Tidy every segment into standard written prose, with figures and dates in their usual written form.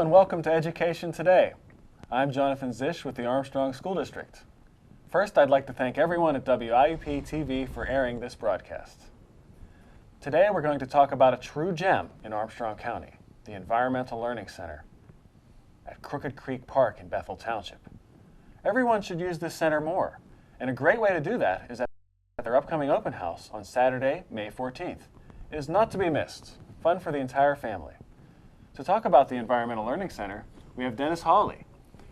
and welcome to Education Today. I'm Jonathan Zish with the Armstrong School District. First, I'd like to thank everyone at WIUP-TV for airing this broadcast. Today, we're going to talk about a true gem in Armstrong County, the Environmental Learning Center at Crooked Creek Park in Bethel Township. Everyone should use this center more, and a great way to do that is at their upcoming open house on Saturday, May 14th. It is not to be missed. Fun for the entire family. To talk about the Environmental Learning Center, we have Dennis Hawley,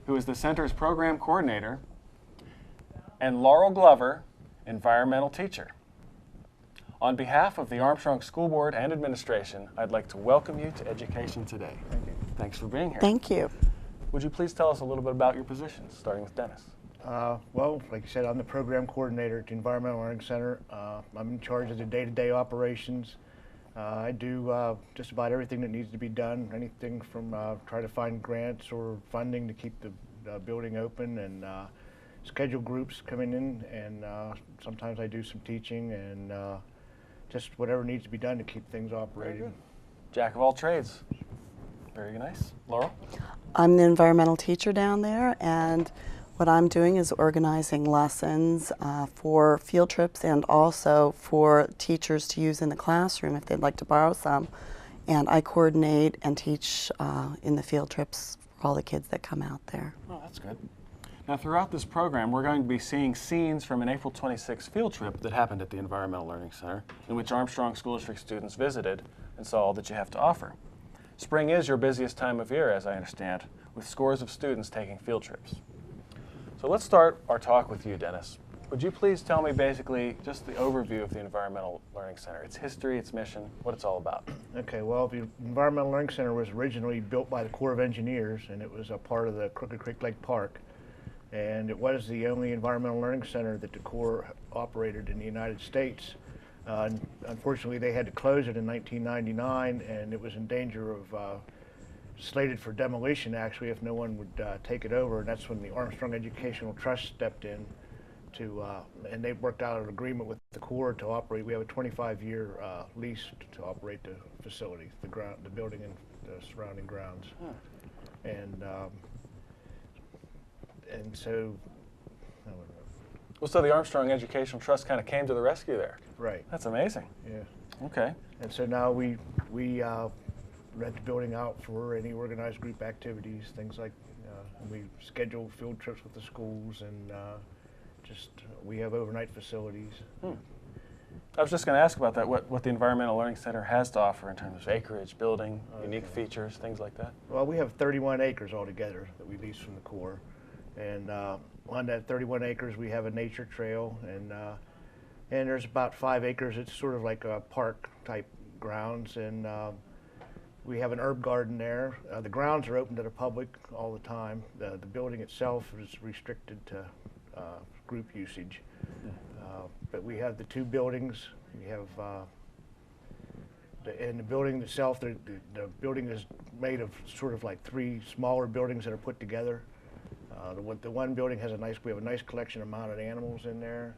who is the center's program coordinator, and Laurel Glover, environmental teacher. On behalf of the Armstrong School Board and administration, I'd like to welcome you to Education Today. Thank you. Thanks for being here. Thank you. Would you please tell us a little bit about your positions, starting with Dennis? Well, like you said, I'm the program coordinator at the Environmental Learning Center. I'm in charge of the day-to-day operations. I do just about everything that needs to be done, anything from try to find grants or funding to keep the building open, and schedule groups coming in, and sometimes I do some teaching and just whatever needs to be done to keep things operating. Jack of all trades. Very nice. Laurel? I'm the environmental teacher down there, and what I'm doing is organizing lessons for field trips and also for teachers to use in the classroom if they'd like to borrow some. And I coordinate and teach in the field trips for all the kids that come out there. Oh, that's good. Now, throughout this program, we're going to be seeing scenes from an April 26th field trip that happened at the Environmental Learning Center, in which Armstrong School District students visited and saw all that you have to offer. Spring is your busiest time of year, as I understand, with scores of students taking field trips. So let's start our talk with you, Dennis. Would you please tell me basically just the overview of the Environmental Learning Center, its history, its mission, what it's all about? Okay, well, the Environmental Learning Center was originally built by the Corps of Engineers, and it was a part of the Crooked Creek Lake Park. And it was the only environmental learning center that the Corps operated in the United States. Unfortunately, they had to close it in 1999, and it was in danger of slated for demolition, actually, if no one would take it over. And that's when the Armstrong Educational Trust stepped in to, and they worked out an agreement with the Corps to operate. We have a 25-year lease to operate the facility, the building and the surrounding grounds. And so, well, so the Armstrong Educational Trust kind of came to the rescue there. Right. That's amazing. Yeah. Okay. And so now we rent the building out for any organized group activities, things like, and we schedule field trips with the schools, and we have overnight facilities. I was just going to ask about that, what the Environmental Learning Center has to offer in terms of acreage, building, unique features, things like that. Well, we have 31 acres altogether that we lease from the Corps. And on that 31 acres, we have a nature trail, and there's about 5 acres. It's sort of like a park-type grounds, and we have an herb garden there. The grounds are open to the public all the time. The building itself is restricted to group usage. But we have the 2 buildings. We have, in the building itself, the building is made of sort of like 3 smaller buildings that are put together. The one building has we have a nice collection of mounted animals in there.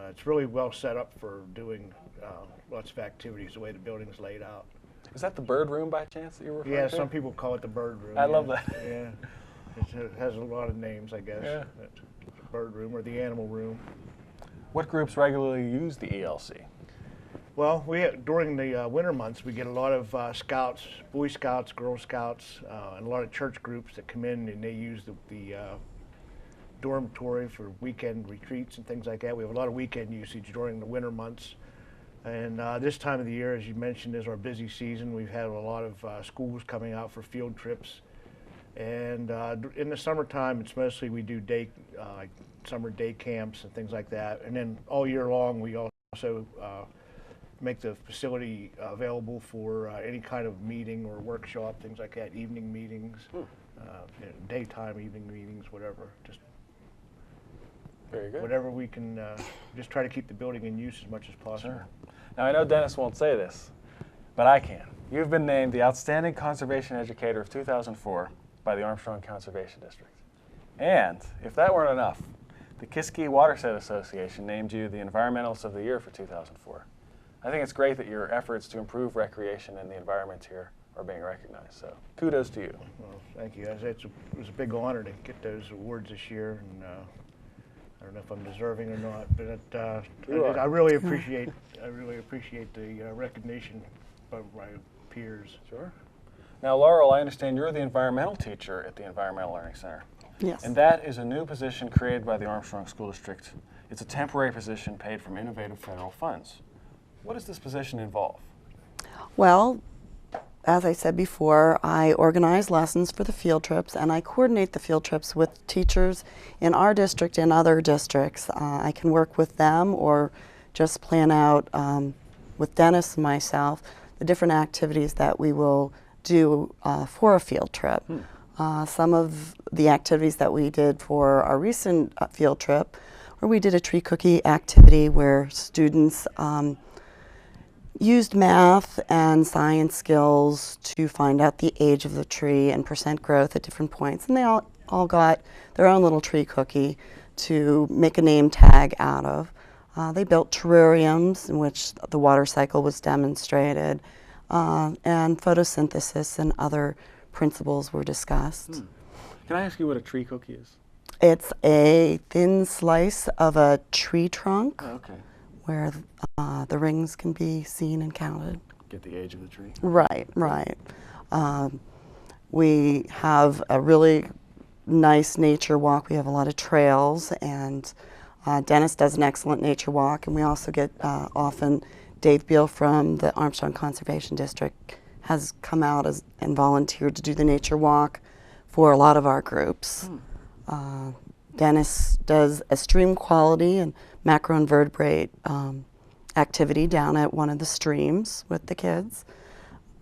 It's really well set up for doing lots of activities, the way the building's laid out. Is that the bird room by chance that you were referring to? Yeah, some people call it the bird room. I love that. Yeah, it has a lot of names, I guess. Yeah. The bird room or the animal room. What groups regularly use the ELC? Well, during the winter months, we get a lot of scouts, Boy Scouts, Girl Scouts, and a lot of church groups that come in, and they use the dormitory for weekend retreats and things like that. We have a lot of weekend usage during the winter months. And this time of the year, as you mentioned, is our busy season. We've had a lot of schools coming out for field trips. And in the summertime, it's mostly we do like summer day camps and things like that. And then all year long, we also make the facility available for any kind of meeting or workshop, things like that, evening meetings, daytime evening meetings, whatever. Just very good. Whatever we can, just try to keep the building in use as much as possible. Sure. Now, I know Dennis won't say this, but I can. You've been named the Outstanding Conservation Educator of 2004 by the Armstrong Conservation District. And if that weren't enough, the Kiski Watershed Association named you the Environmentalist of the Year for 2004. I think it's great that your efforts to improve recreation and the environment here are being recognized. So kudos to you. Well, thank you. It was a big honor to get those awards this year, and I don't know if I'm deserving or not, but I really appreciate the recognition by my peers. Sure. Now, Laurel, I understand you're the environmental teacher at the Environmental Learning Center. Yes. And that is a new position created by the Armstrong School District. It's a temporary position paid from innovative federal funds. What does this position involve? Well, as I said before, I organize lessons for the field trips, and I coordinate the field trips with teachers in our district and other districts. I can work with them or just plan out with Dennis and myself the different activities that we will do for a field trip. Some of the activities that we did for our recent field trip, where we did a tree cookie activity where students used math and science skills to find out the age of the tree and percent growth at different points. And they all got their own little tree cookie to make a name tag out of. They built terrariums in which the water cycle was demonstrated, and photosynthesis and other principles were discussed. Can I ask you what a tree cookie is? It's a thin slice of a tree trunk. Oh, okay. Where the rings can be seen and counted. Get the age of the tree. Right, right. We have a really nice nature walk. We have a lot of trails, and Dennis does an excellent nature walk, and we also get often Dave Beal from the Armstrong Conservation District has come out and volunteered to do the nature walk for a lot of our groups. Dennis does a stream quality and macroinvertebrate activity down at one of the streams with the kids.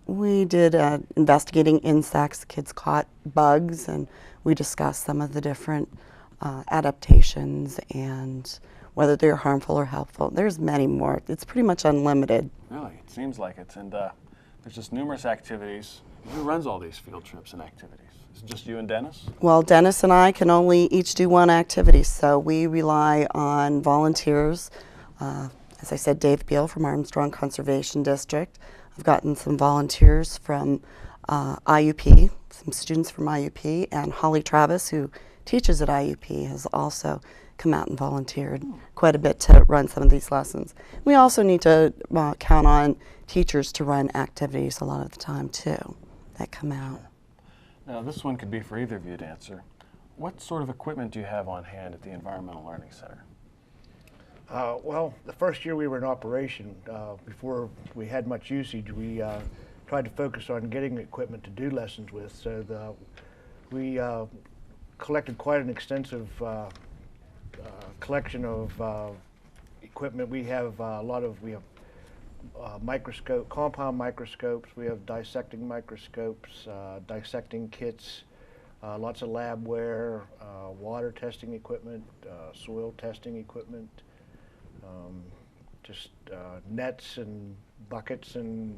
We did investigating insects. The kids caught bugs, and we discussed some of the different adaptations and whether they're harmful or helpful. There's many more. It's pretty much unlimited. Really, it seems like it. And there's just numerous activities. Who runs all these field trips and activities? Is it just you and Dennis? Well, Dennis and I can only each do one activity, so we rely on volunteers. As I said, Dave Beal from Armstrong Conservation District. I've gotten some volunteers from IUP, some students from IUP, and Holly Travis, who teaches at IUP, has also come out and volunteered quite a bit to run some of these lessons. We also need to count on teachers to run activities a lot of the time, too, that come out. Now, this one could be for either of you to answer. What sort of equipment do you have on hand at the Environmental Learning Center? Well, the first year we were in operation, before we had much usage, we tried to focus on getting equipment to do lessons with. So we collected quite an extensive collection of equipment. We have compound microscopes, we have dissecting microscopes, dissecting kits, lots of labware, water testing equipment, soil testing equipment, just nets and buckets and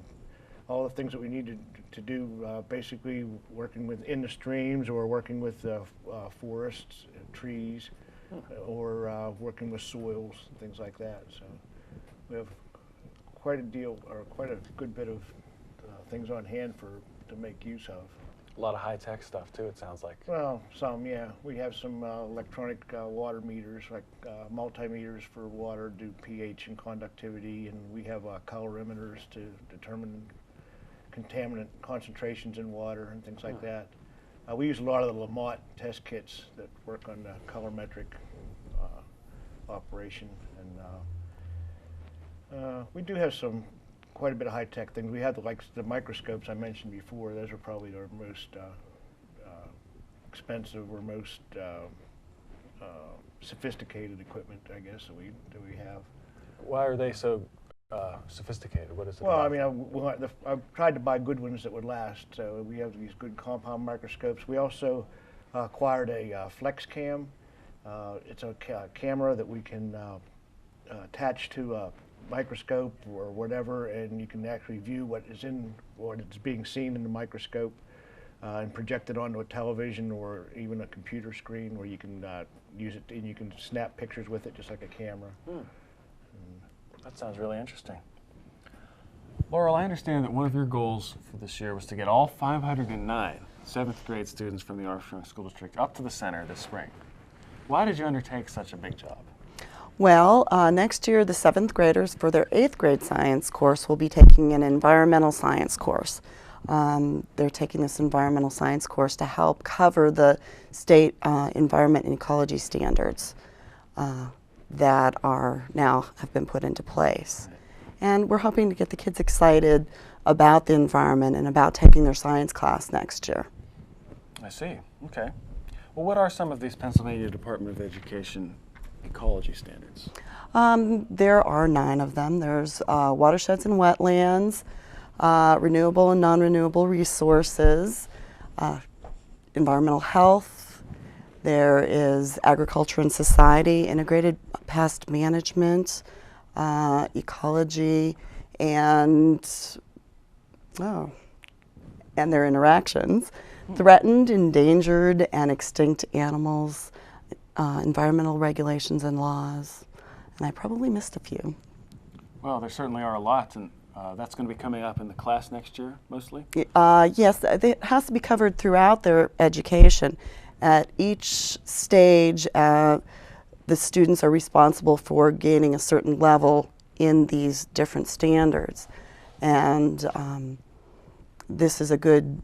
all the things that we need to do, basically working in the streams or working with forests, trees, or working with soils, things like that. So we have quite a good bit of things on hand to make use of. A lot of high-tech stuff, too, it sounds like. Well, some, yeah. We have some electronic water meters, like multimeters for water, do pH and conductivity, and we have colorimeters to determine contaminant concentrations in water and things like that. We use a lot of the Lamont test kits that work on the colorimetric operation, and we do have quite a bit of high-tech things. We have the microscopes I mentioned before. Those are probably our most expensive or most sophisticated equipment, I guess, that we have. Why are they so sophisticated? What is it? Well, I mean, I've tried to buy good ones that would last. So we have these good compound microscopes. We also acquired a flex cam. It's a camera that we can attach to a microscope or whatever, and you can actually view what is being seen in the microscope and project it onto a television or even a computer screen where you can use it and you can snap pictures with it just like a camera. That sounds really interesting. Laurel, I understand that one of your goals for this year was to get all 509 7th grade students from the Armstrong School District up to the center this spring. Why did you undertake such a big job? Well, next year the 7th graders for their 8th grade science course will be taking an environmental science course. They're taking this environmental science course to help cover the state environment and ecology standards that are now have been put into place. And we're hoping to get the kids excited about the environment and about taking their science class next year. I see. Okay. Well, what are some of these Pennsylvania Department of Education ecology standards? There are 9 of them. There's watersheds and wetlands, renewable and non-renewable resources, environmental health. There is agriculture and society, integrated pest management, ecology, and their interactions, threatened, endangered, and extinct animals, environmental regulations and laws, and I probably missed a few. Well, there certainly are a lot, and that's going to be coming up in the class next year, mostly? Yes, it has to be covered throughout their education. At each stage, the students are responsible for gaining a certain level in these different standards, and this is a good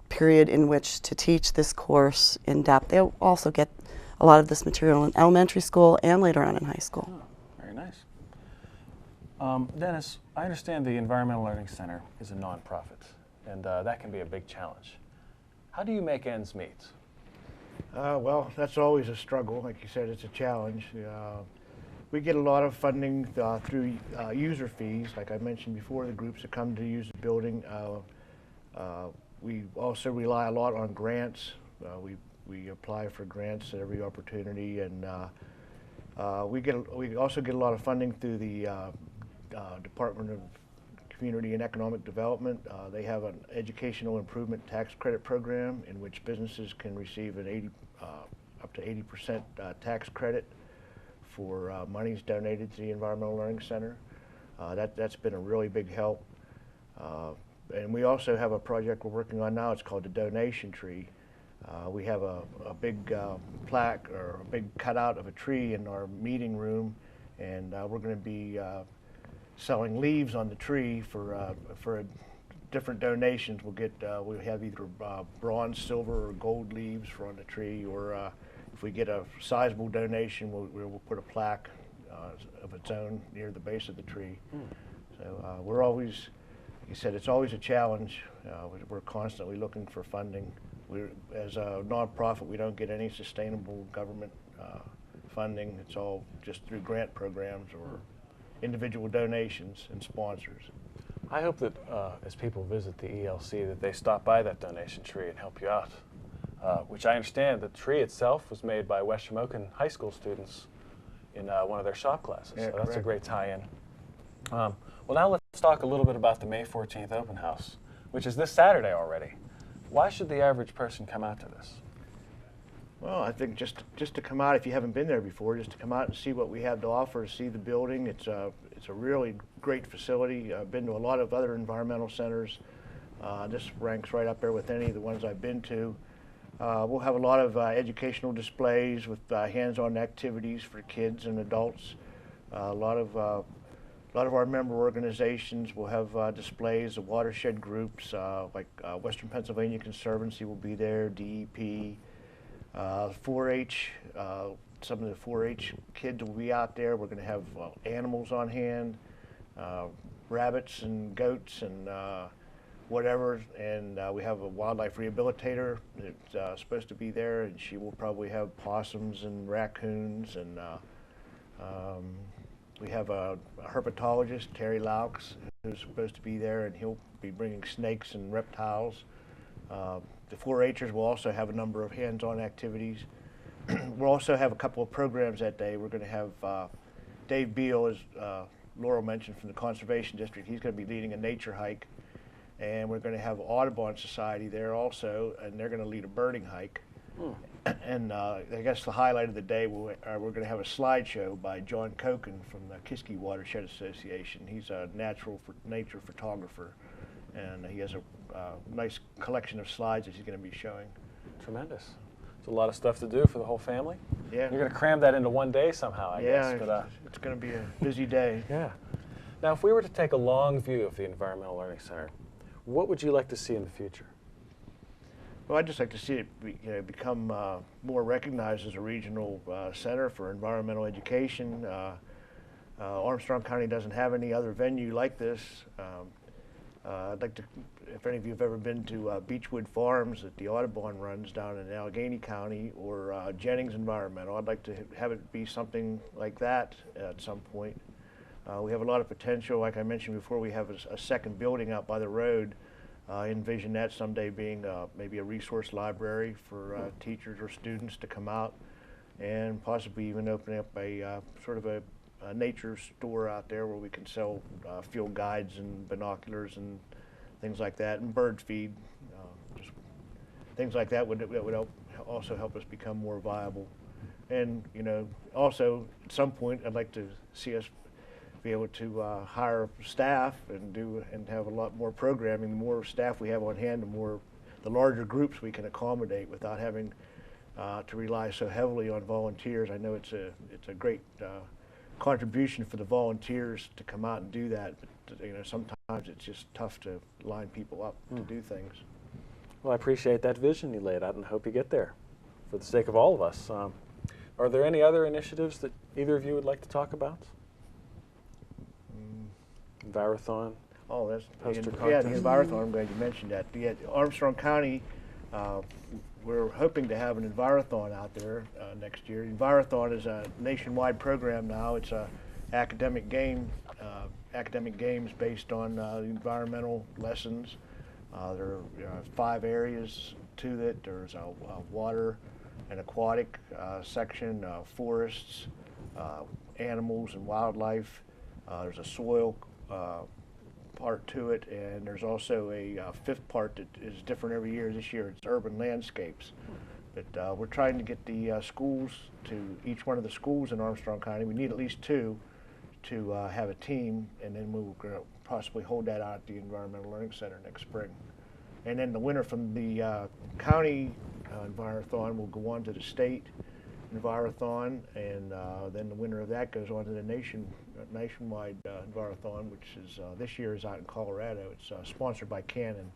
period in which to teach this course in depth. They'll also get a lot of this material in elementary school and later on in high school. Oh, very nice. Dennis, I understand the Environmental Learning Center is a nonprofit, and that can be a big challenge. How do you make ends meet? Well, that's always a struggle. Like you said, it's a challenge. We get a lot of funding through user fees. Like I mentioned before, the groups that come to use the building. We also rely a lot on grants. We apply for grants at every opportunity, and we also get a lot of funding through the Department of Community and Economic Development. They have an educational improvement tax credit program in which businesses can receive an up to 80% tax credit for monies donated to the Environmental Learning Center. That's been a really big help. And we also have a project we're working on now. It's called the Donation Tree. We have a big plaque or a big cutout of a tree in our meeting room, and we're going to be selling leaves on the tree for different donations. We have either bronze, silver, or gold leaves for on the tree, or if we get a sizable donation, we'll put a plaque of its own near the base of the tree. So we're always, like you said, it's always a challenge. We're constantly looking for funding. As a nonprofit, we don't get any sustainable government funding. It's all just through grant programs or individual donations and sponsors. I hope that as people visit the ELC that they stop by that donation tree and help you out, which I understand the tree itself was made by West Shamokin High School students in one of their shop classes. Yeah, so that's correct. a great tie-in. Well, now let's talk a little bit about the May 14th open house, which is this Saturday already. Why should the average person come out to this? Well, I think just to come out, if you haven't been there before, just to come out and see what we have to offer, see the building. It's a really great facility. I've been to a lot of other environmental centers. This ranks right up there with any of the ones I've been to. We'll have a lot of educational displays with hands-on activities for kids and adults. A lot of our member organizations will have displays of watershed groups like Western Pennsylvania Conservancy will be there, DEP. 4-H, some of the 4-H kids will be out there. We're going to have animals on hand, rabbits and goats and whatever. And we have a wildlife rehabilitator that's supposed to be there, and she will probably have possums and raccoons. And we have a herpetologist, Terry Laux, who's supposed to be there, and he'll be bringing snakes and reptiles. The 4-Hers will also have a number of hands-on activities. We'll also have a couple of programs that day. We're going to have Dave Beal, as Laurel mentioned, from the Conservation District. He's going to be leading a nature hike. And we're going to have Audubon Society there also, and they're going to lead a birding hike. And I guess the highlight of the day, we're going to have a slideshow by John Koken from the Kiski Watershed Association. He's a nature photographer, and he has a nice collection of slides that he's going to be showing. Tremendous. It's a lot of stuff to do for the whole family. Yeah. You're going to cram that into one day somehow, I guess. But, it's going to be a busy day. Yeah. Now, if we were to take a long view of the Environmental Learning Center, what would you like to see in the future? Well, I'd just like to see it become more recognized as a regional center for environmental education. Armstrong County doesn't have any other venue like this. I'd like to, if any of you have ever been to Beechwood Farms that the Audubon runs down in Allegheny County, or Jennings Environmental, I'd like to have it be something like that at some point. We have a lot of potential. Like I mentioned before, we have a second building out by the road. Envision that someday being maybe a resource library for teachers or students to come out, and possibly even opening up a sort of a nature store out there where we can sell field guides and binoculars and things like that, and bird feed. Just things like that would also help us become more viable. And also at some point, I'd like to see us be able to hire staff and have a lot more programming. The more staff we have on hand, the larger groups we can accommodate without having to rely so heavily on volunteers. I know it's a great contribution for the volunteers to come out and do that, but sometimes it's just tough to line people up to do things. Well, I appreciate that vision you laid out and hope you get there for the sake of all of us. Are there any other initiatives that either of you would like to talk about? Envirothon? Oh, that's poster the contest. Envirothon. I'm glad you mentioned that. Armstrong County, we're hoping to have an Envirothon out there next year. Envirothon is a nationwide program now. It's a academic games based on environmental lessons. There are 5 areas to it. There's a water and aquatic section, forests, animals and wildlife. There's a soil part to it, and there's also a 5th part that is different every year. This year it's urban landscapes. But we're trying to get the schools, to each one of the schools in Armstrong County, we need at least 2 to have a team, and then we're going to possibly hold that out at the Environmental Learning Center next spring. And then the winner from the county Envirothon will go on to the state Envirothon, and then the winner of that goes on to the nationwide Envirothon, which is this year is out in Colorado. It's sponsored by Canon.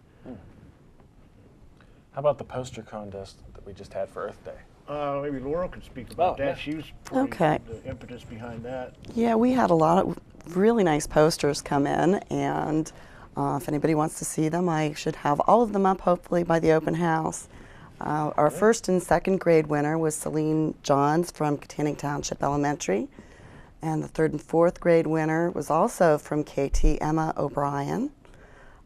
How about the poster contest that we just had for Earth Day? Maybe Laurel could speak about that. Yeah. She was the impetus behind that. Yeah, we had a lot of really nice posters come in, and if anybody wants to see them, I should have all of them up hopefully by the open house. Our 1st and 2nd grade winner was Celine Johns from Katanning Township Elementary, and the 3rd and 4th grade winner was also from KT, Emma O'Brien.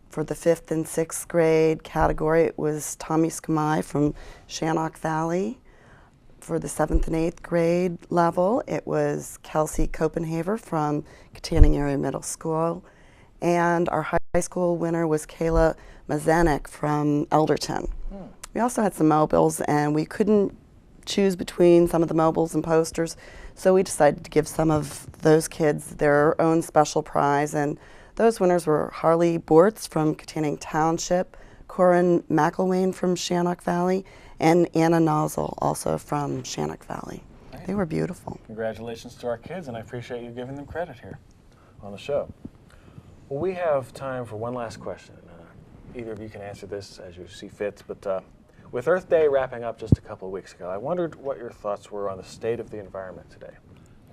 For the 5th and 6th grade category, it was Tommy Skamai from Shannock Valley. For the 7th and 8th grade level, it was Kelsey Copenhaver from Katanning Area Middle School, and our high school winner was Kayla Mazanek from Elderton. We also had some mobiles, and we couldn't choose between some of the mobiles and posters, so we decided to give some of those kids their own special prize, and those winners were Harley Bortz from Katanning Township, Corin McElwain from Shannock Valley, and Anna Nozzle, also from Shannock Valley. They were beautiful. Congratulations to our kids, and I appreciate you giving them credit here on the show. Well, we have time for one last question. Either of you can answer this as you see fit, but with Earth Day wrapping up just a couple of weeks ago, I wondered what your thoughts were on the state of the environment today.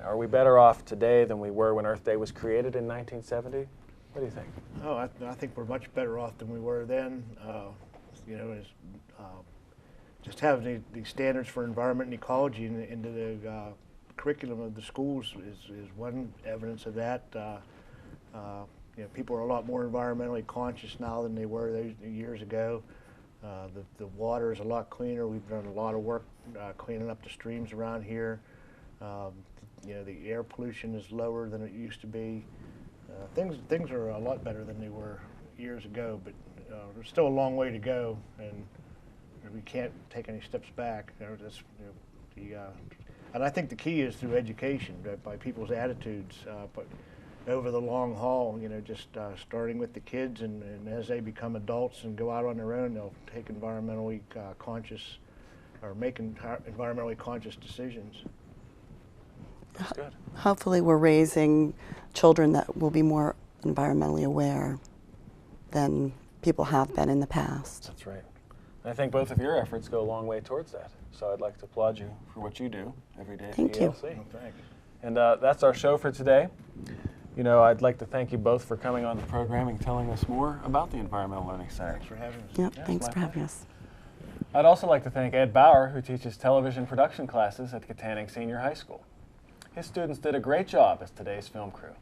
Are we better off today than we were when Earth Day was created in 1970? What do you think? Oh, I think we're much better off than we were then. Just having the standards for environment and ecology into the curriculum of the schools is one evidence of that. People are a lot more environmentally conscious now than they were years ago. The water is a lot cleaner. We've done a lot of work cleaning up the streams around here. The air pollution is lower than it used to be. Things are a lot better than they were years ago, but there's still a long way to go. And we can't take any steps back. And I think the key is through education, by people's attitudes, but over the long haul, just starting with the kids, and as they become adults and go out on their own, they'll take environmentally conscious, or make environmentally conscious decisions. That's good. Hopefully we're raising children that will be more environmentally aware than people have been in the past. That's right. I think both of your efforts go a long way towards that. So I'd like to applaud you for what you do every day at Thank you. ELC. Well, thanks. And that's our show for today. I'd like to thank you both for coming on the program and telling us more about the Environmental Learning Center. Thanks for having us. Yep, Yeah, thanks it's for my having us. I'd also like to thank Ed Bauer, who teaches television production classes at Katanning Senior High School. His students did a great job as today's film crew.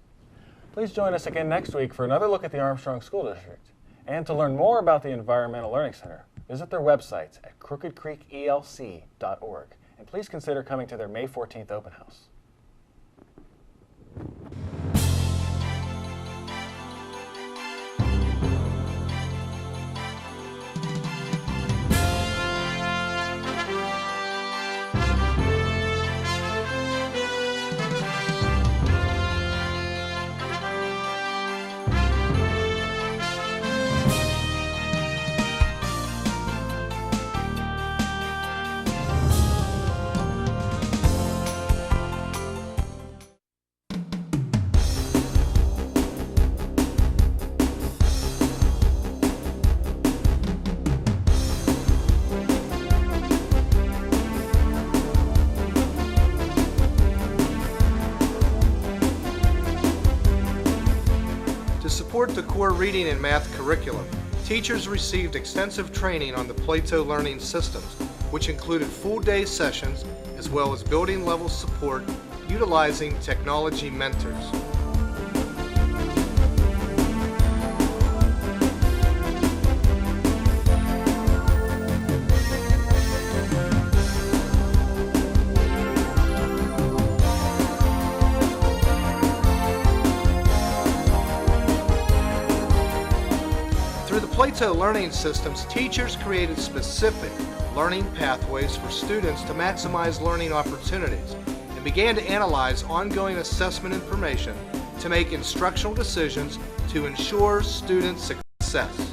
Please join us again next week for another look at the Armstrong School District. And to learn more about the Environmental Learning Center, visit their websites at crookedcreekelc.org. And please consider coming to their May 14th open house. To support the core reading and math curriculum, teachers received extensive training on the Plato learning systems, which included full-day sessions as well as building-level support utilizing technology mentors. Through the Plato learning systems, teachers created specific learning pathways for students to maximize learning opportunities and began to analyze ongoing assessment information to make instructional decisions to ensure student success.